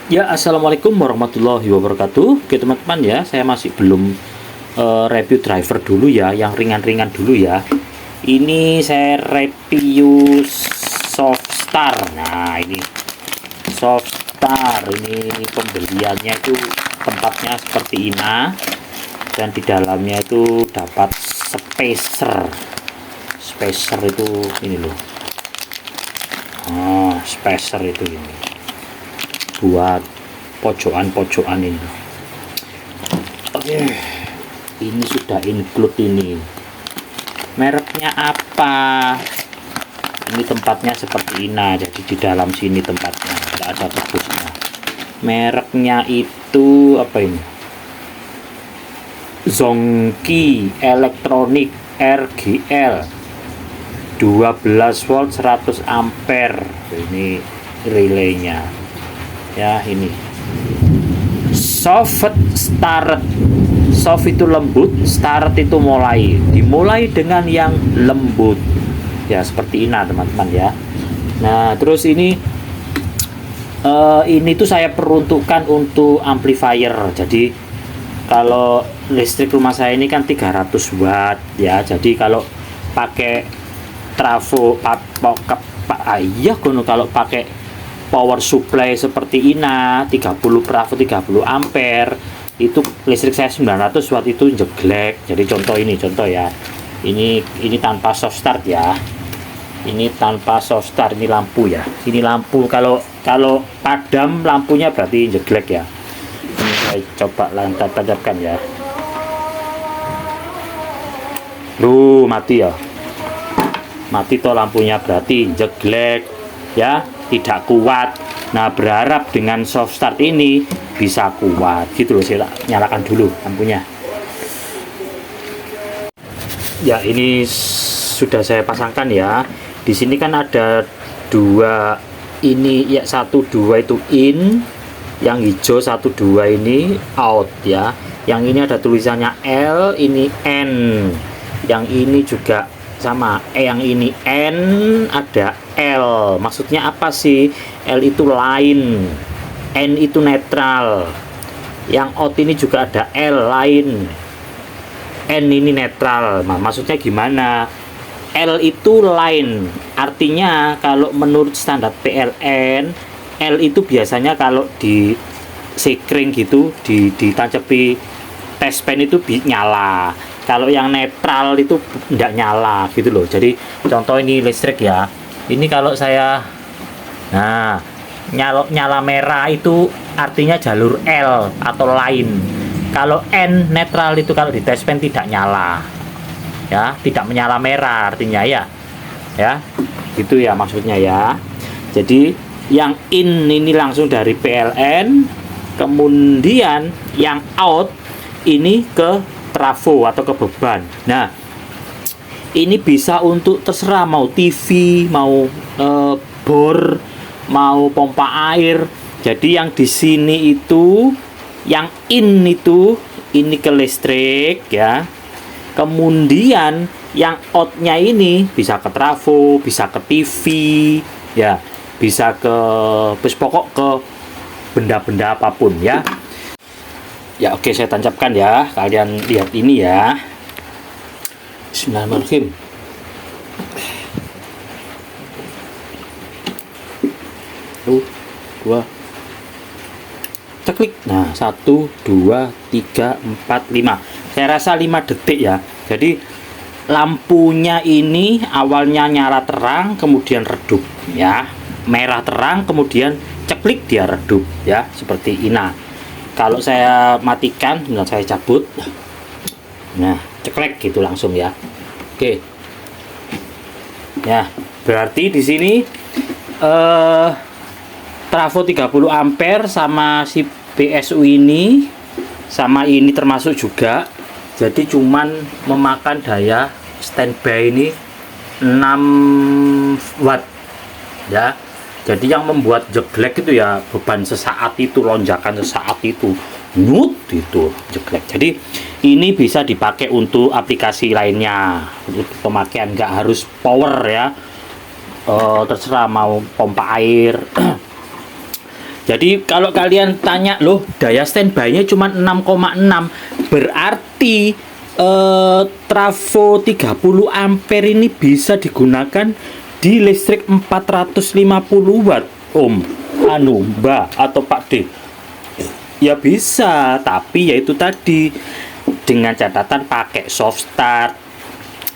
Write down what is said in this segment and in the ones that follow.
Ya, assalamualaikum warahmatullahi wabarakatuh. Oke teman-teman ya, saya masih belum review driver dulu ya, yang ringan-ringan dulu ya. Ini saya review Softstar. Nah ini Softstar, ini pembeliannya itu tempatnya seperti ini, dan di dalamnya itu dapat spacer. Spacer itu ini loh. Oh, spacer itu ini buat pojokan-pojokan ini. Oke, ini sudah include ini. Mereknya apa? Ini tempatnya seperti ini, jadi di dalam sini tempatnya tidak ada tebusnya. Mereknya itu apa ini? Zonky Electronic RGL 12 volt 100 ampere. Ini relaynya ya. Ini soft start. Soft itu lembut, start itu dimulai dengan yang lembut ya, seperti ini teman-teman ya. Nah terus ini tuh saya peruntukkan untuk amplifier. Jadi kalau listrik rumah saya ini kan 300 watt ya, jadi kalau pakai trafo kalau pakai power supply seperti ini 30 trafo 30 ampere, itu listrik saya 900 watt itu jeglek. Jadi contoh ya, ini tanpa soft start ya, ini tanpa soft start. Ini lampu ya, ini lampu kalau padam lampunya berarti jeglek ya. Ini saya coba tancapkan ya. Mati ya, mati toh lampunya, berarti jeglek ya, tidak kuat. Nah berharap dengan soft start ini bisa kuat gitu loh. Saya nyalakan dulu lampunya ya. Ini sudah saya pasangkan ya. Di sini kan ada dua ini ya, 1 2 itu in, yang hijau 1 2 ini out ya. Yang ini ada tulisannya L, ini N, yang ini juga sama, yang ini N, ada L. Maksudnya apa sih? L itu line, N itu netral. Yang out ini juga ada L line, N ini netral. Nah, maksudnya gimana? L itu line, artinya kalau menurut standar PLN, L itu biasanya kalau di sekring gitu, ditancepi test pen itu nyala. Kalau yang netral itu tidak nyala gitu loh. Jadi contoh ini listrik ya, ini kalau saya nyala merah itu artinya jalur L atau line. Kalau N netral itu kalau di test pen tidak nyala ya, tidak menyala merah artinya ya gitu ya maksudnya ya. Jadi yang in ini langsung dari PLN, kemudian yang out ini ke trafo atau ke beban. Nah ini bisa untuk terserah, mau TV, mau bor, mau pompa air. Jadi yang di sini itu yang in itu ini ke listrik ya, kemudian yang outnya ini bisa ke trafo, bisa ke TV ya, bisa ke pokok ke benda-benda apapun ya. Ya oke, saya tancapkan ya, kalian lihat ini ya. Bismillahirrahmanirrahim. Dua ceklik. Nah 1 2 3 4 5, saya rasa 5 detik ya. Jadi lampunya ini awalnya nyala terang, kemudian redup ya, merah terang, kemudian ceklik dia redup ya, seperti ini. Kalau saya matikan dan saya cabut, nah ceklek gitu langsung ya. Oke ya, berarti di sini trafo 30 ampere sama si PSU ini sama ini termasuk juga. Jadi cuman memakan daya standby ini 6 watt ya. Jadi yang membuat jeglek itu ya beban sesaat itu, lonjakan sesaat itu, nyut itu jeglek. Jadi ini bisa dipakai untuk aplikasi lainnya, untuk pemakaian nggak harus power ya. Terserah mau pompa air Jadi kalau kalian tanya, loh daya standby-nya cuma 6,6, berarti trafo 30 ampere ini bisa digunakan di listrik 450 watt Om, Mbak atau Pak D. Ya bisa, tapi yaitu tadi dengan catatan pakai soft start,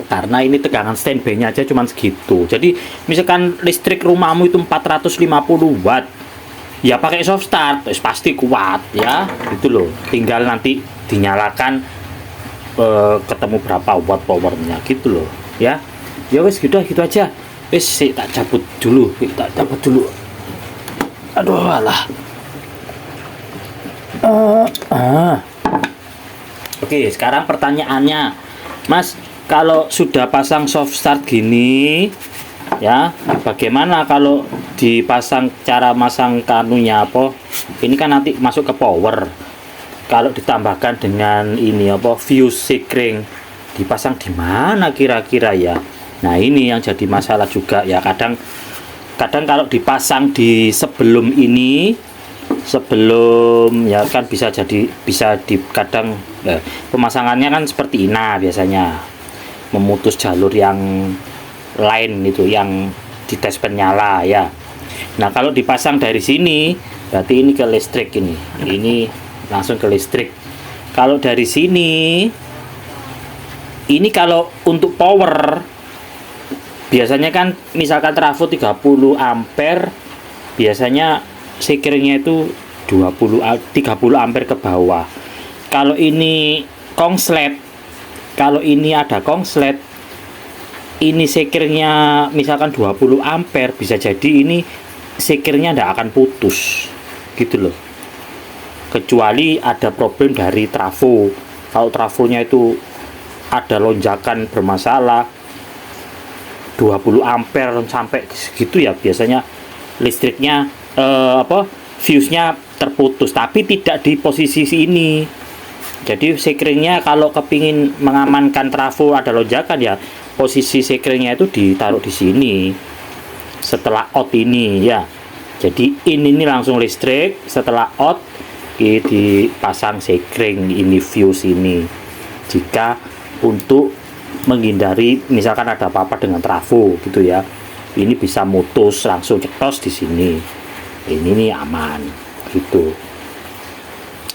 karena ini tegangan standby-nya aja cuma segitu. Jadi misalkan listrik rumahmu itu 450 watt, ya pakai soft start pasti kuat ya, gitu loh. Tinggal nanti dinyalakan ketemu berapa watt powernya gitu loh ya. Ya wes gitu aja. Wes tak cabut dulu. Aduh alah. Oke, sekarang pertanyaannya, Mas, kalau sudah pasang soft start gini ya, bagaimana kalau dipasang, cara masang kanunya apa? Ini kan nanti masuk ke power. Kalau ditambahkan dengan ini apa, fuse sekring, dipasang di mana kira-kira ya? Nah, ini yang jadi masalah juga ya. Kadang kalau dipasang di sebelum ya kan bisa di kadang pemasangannya kan seperti ini biasanya, memutus jalur yang lain itu yang dites penyala ya. Nah, kalau dipasang dari sini berarti ini ke listrik, ini langsung ke listrik. Kalau dari sini, ini kalau untuk power biasanya kan misalkan trafo 30 ampere, biasanya sekirnya itu 30 ampere ke bawah. Kalau ini kongslet, kalau ini ada kongslet, ini sekirnya misalkan 20 ampere, bisa jadi ini sekirnya tidak akan putus gitu loh, kecuali ada problem dari trafo. Kalau trafonya itu ada lonjakan bermasalah 20 ampere sampai segitu ya, biasanya listriknya fuse-nya terputus, tapi tidak di posisi ini. Jadi sekringnya kalau kepingin mengamankan trafo ada lonjakan ya, posisi sekringnya itu ditaruh di sini setelah out ini ya. Jadi ini langsung listrik, setelah out dipasang sekring ini, fuse ini, jika untuk menghindari misalkan ada apa-apa dengan trafo gitu ya. Ini bisa mutus, langsung cetos di sini. Ini nih aman gitu.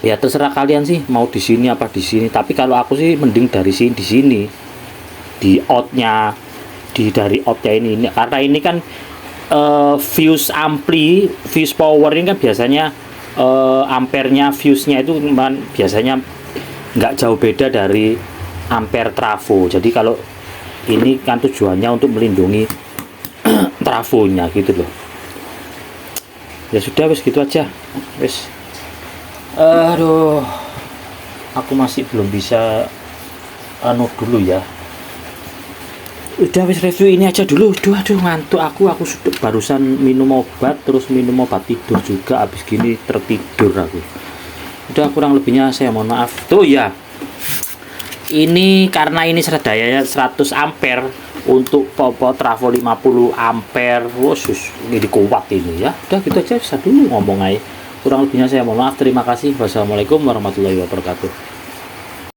Ya terserah kalian sih mau di sini apa di sini, tapi kalau aku sih mending dari sini, di sini di outnya, dari outnya ini karena ini kan fuse ampli, fuse power ini kan biasanya ampernya fuse-nya itu biasanya nggak jauh beda dari ampere trafo. Jadi kalau ini kan tujuannya untuk melindungi trafonya gitu loh. Ya sudah, wes gitu aja wes. Aduh, aku masih belum bisa dulu ya. Udah wes review ini aja dulu. Aduh ngantuk aku sudah barusan minum obat, terus minum obat tidur juga, habis gini tertidur aku. Udah, kurang lebihnya saya mohon maaf. Tuh ya, ini karena ini dayanya 100 ampere untuk trafo 50 ampere. Wusus, ini kuat ini ya. Udah gitu aja, bisa dulu ngomong aja. Kurang lebihnya saya mohon maaf. Terima kasih. Wassalamualaikum warahmatullahi wabarakatuh.